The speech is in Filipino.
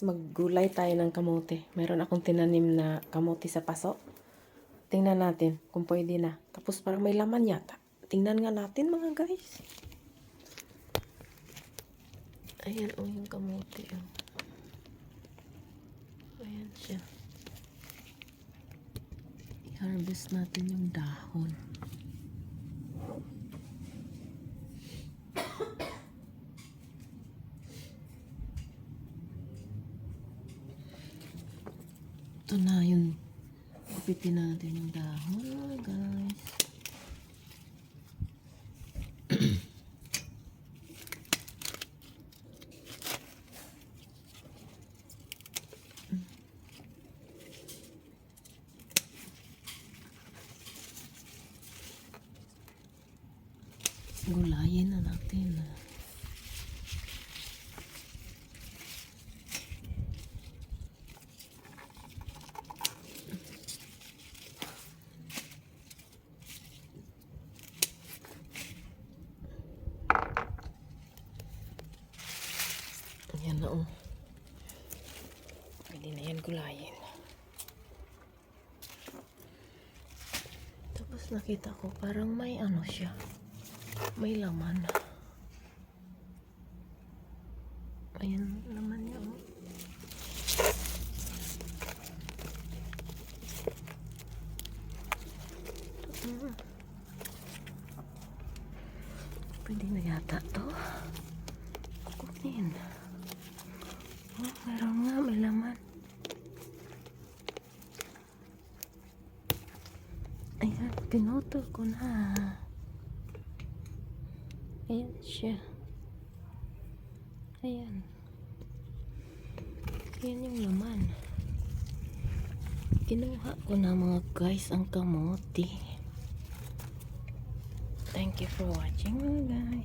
Maggulay tayo ng kamote. Meron akong tinanim na kamote sa paso. Tingnan natin kung pwede na. Tapos parang may laman yata. Tingnan nga natin mga guys. Ayan o yung kamote. Oh. Ayan siya. I-harvest natin yung dahon. Ito na yun. Kupitin natin yung dahon, guys. Gulayin na natin. Ayan na oh. Pwede na yan gulayin. Tapos nakita ko parang may ano siya. May laman. Ayan, laman niya oh. Pwede na yata to. Kunin. Oh, meron nga, may laman. Ayan, pinutol ko na. Ayan siya. Ayan. Ayan yung laman. Kinuha ko na mga guys ang kamote. Thank you for watching guys.